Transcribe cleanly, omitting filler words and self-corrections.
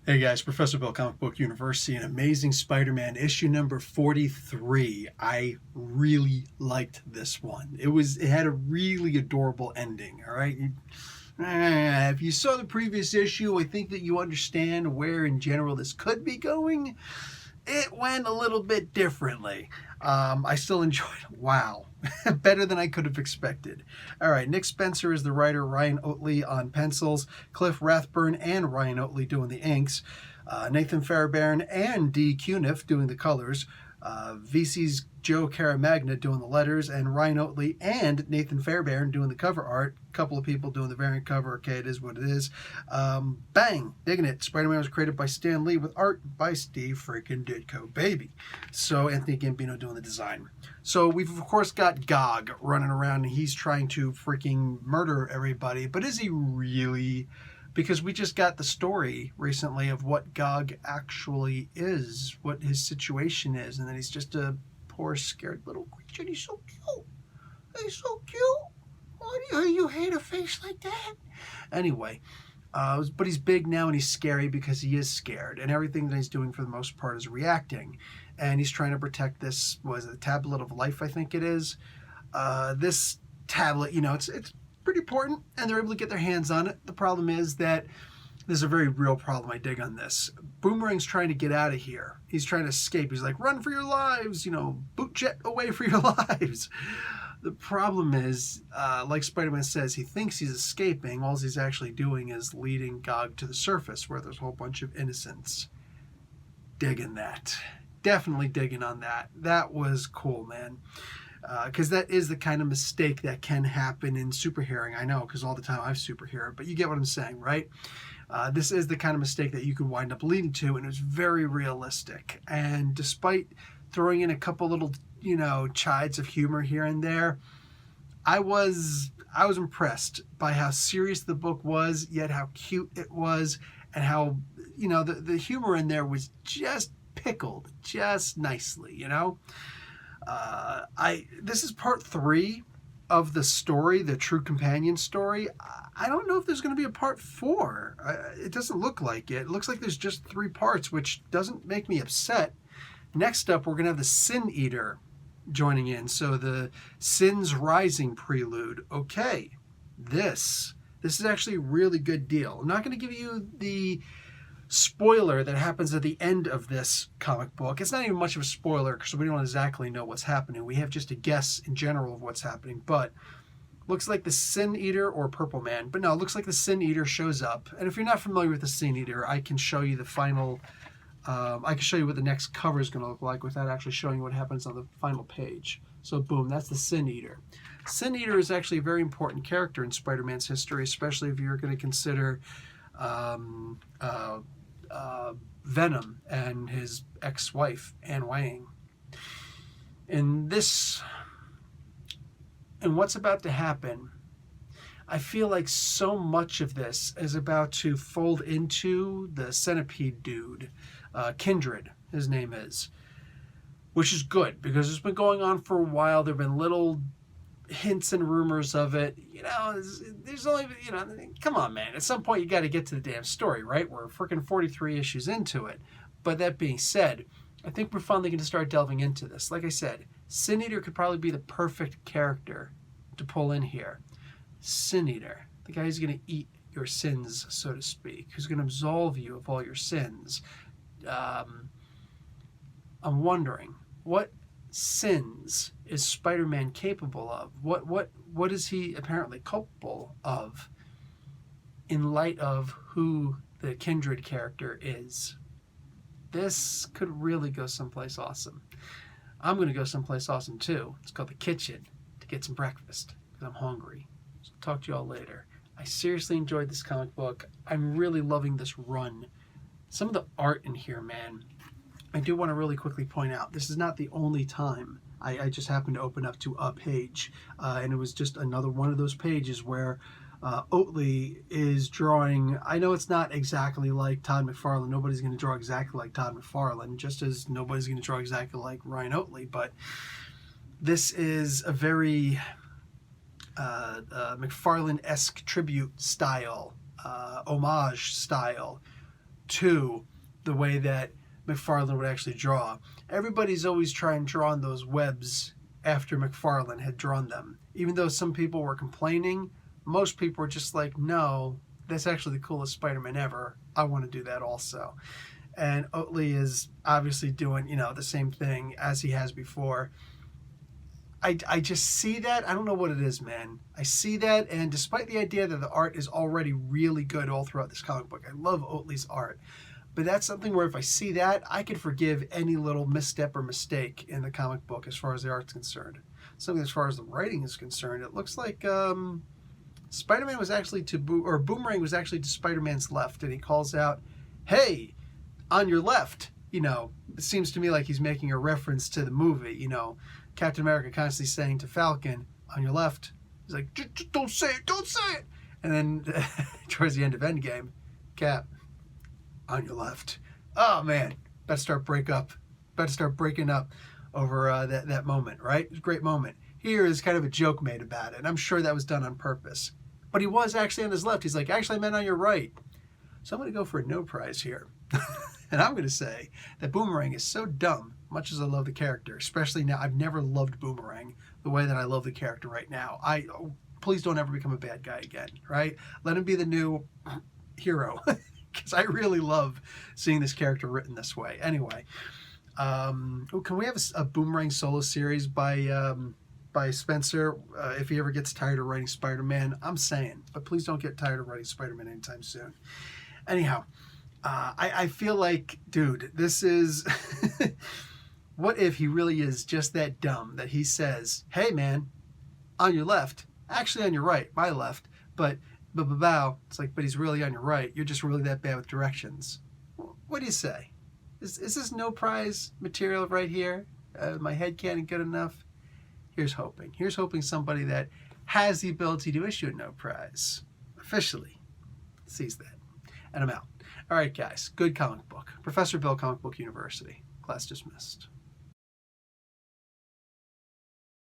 Hey guys, Professor Bill, Comic Book University, and Amazing Spider-Man issue number 43. I really liked this one. It had a really adorable ending, all right? If you saw the previous issue, I think that you understand where in general this could be going. It went a little bit differently. I still enjoyed it. Wow. Better than I could have expected. All right, Nick Spencer is the writer, Ryan Oatley on pencils, Cliff Rathburn and Ryan Oatley doing the inks, Nathan Fairbairn and Dee Cunniffe doing the colors, VC's Joe Caramagna doing the letters, and Ryan Oatley and Nathan Fairbairn doing the cover art. A couple of people doing the variant cover. Okay, it is what it is. Bang! Digging it. Spider-Man was created by Stan Lee with art by Steve freaking Ditko, baby. So Anthony Gambino doing the design. So we've of course got Gog running around and he's trying to freaking murder everybody. But is he really? Because we just got the story recently of what Gog actually is, what his situation is, and that he's just a poor, scared little creature. And he's so cute. He's so cute. Why do you hate a face like that? Anyway, but he's big now and he's scary because he is scared. And everything that he's doing for the most part is reacting. And he's trying to protect this, what is it, the Tablet of Life, I think it is. This tablet, you know, it's pretty important, and they're able to get their hands on it. The problem is that there's a very real problem I dig on this. Boomerang's trying to get out of here. He's trying to escape. He's like, run for your lives, you know, boot jet away for your lives. The problem is, like Spider-Man says, he thinks he's escaping. All he's actually doing is leading Gog to the surface where there's a whole bunch of innocents. Digging that. Definitely digging on that. That was cool, man. Because that is the kind of mistake that can happen in superheroing. I know, because all the time I've superheroed, but you get what I'm saying, right? This is the kind of mistake that you could wind up leading to, and it was very realistic. And despite throwing in a couple little, you know, chides of humor here and there, I was impressed by how serious the book was, yet how cute it was, and how, you know, the humor in there was just pickled just nicely, you know? This is part 3 of the story, the True Companion story. I don't know if there's going to be a part 4. It doesn't look like it. It looks like there's just 3 parts, which doesn't make me upset. Next up, we're going to have the Sin Eater joining in. So the Sin's Rising prelude. Okay, this is actually a really good deal. I'm not going to give you the spoiler that happens at the end of this comic book. It's not even much of a spoiler because we don't exactly know what's happening. We have just a guess in general of what's happening, but looks like the Sin Eater or Purple Man. But no, it looks like the Sin Eater shows up. And if you're not familiar with the Sin Eater, I can show you the final, I can show you what the next cover is going to look like without actually showing you what happens on the final page. So boom, that's the Sin Eater. Sin Eater is actually a very important character in Spider-Man's history, especially if you're going to consider Venom and his ex-wife, Anne Wang. And what's about to happen, I feel like so much of this is about to fold into the Centipede dude, Kindred, his name is, which is good because it's been going on for a while. There have been little hints and rumors of it. You know, there's only, you know, come on, man. At some point, you got to get to the damn story, right? We're freaking 43 issues into it. But that being said, I think we're finally going to start delving into this. Like I said, Sin Eater could probably be the perfect character to pull in here. Sin Eater, the guy who's going to eat your sins, so to speak, who's going to absolve you of all your sins. I'm wondering, what sins is Spider-Man capable of? What is he apparently culpable of in light of who the Kindred character is? This could really go someplace awesome. I'm going to go someplace awesome too. It's called the kitchen to get some breakfast because I'm hungry. So talk to you all later. I seriously enjoyed this comic book. I'm really loving this run. Some of the art in here, man. I do want to really quickly point out, this is not the only time I just happened to open up to a page, and it was just another one of those pages where Oatley is drawing. I know it's not exactly like Todd McFarlane. Nobody's going to draw exactly like Todd McFarlane, just as nobody's going to draw exactly like Ryan Oatley, but this is a very McFarlane-esque tribute style, homage style to the way that McFarlane would actually draw. Everybody's always trying to draw on those webs after McFarlane had drawn them. Even though some people were complaining, most people were just like, no, that's actually the coolest Spider-Man ever. I want to do that also. And Oatley is obviously doing, the same thing as he has before. I just see that. I don't know what it is, man. I see that, and despite the idea that the art is already really good all throughout this comic book, I love Oatley's art. But that's something where if I see that, I could forgive any little misstep or mistake in the comic book as far as the art's concerned. Something as far as the writing is concerned, it looks like Spider-Man was actually Boomerang was actually to Spider-Man's left, and he calls out, "Hey, on your left." It seems to me like he's making a reference to the movie. Captain America constantly saying to Falcon, "On your left." He's like, "Don't say it, don't say it." And then towards the end of Endgame, Cap, "On your left." Oh man, better start breaking up over that moment, right? It was a great moment. Here is kind of a joke made about it, and I'm sure that was done on purpose. But he was actually on his left. He's like, "Actually, I meant on your right." So I'm going to go for a no prize here. And I'm going to say that Boomerang is so dumb, much as I love the character, especially now. I've never loved Boomerang the way that I love the character right now. Please don't ever become a bad guy again, right? Let him be the new hero, because I really love seeing this character written this way. Anyway, can we have a Boomerang solo series by Spencer if he ever gets tired of writing Spider-Man? I'm saying, but please don't get tired of writing Spider-Man anytime soon. Anyhow, I feel like, dude, this is... What if he really is just that dumb that he says, "Hey, man, on your left, actually on your right, my left, but it's like, but he's really on your right. You're just really that bad with directions." What do you say? Is this no prize material right here? My head can't good enough? Here's hoping. Here's hoping somebody that has the ability to issue a no prize officially sees that. And I'm out. All right, guys. Good comic book. Professor Bill, Comic Book University. Class dismissed.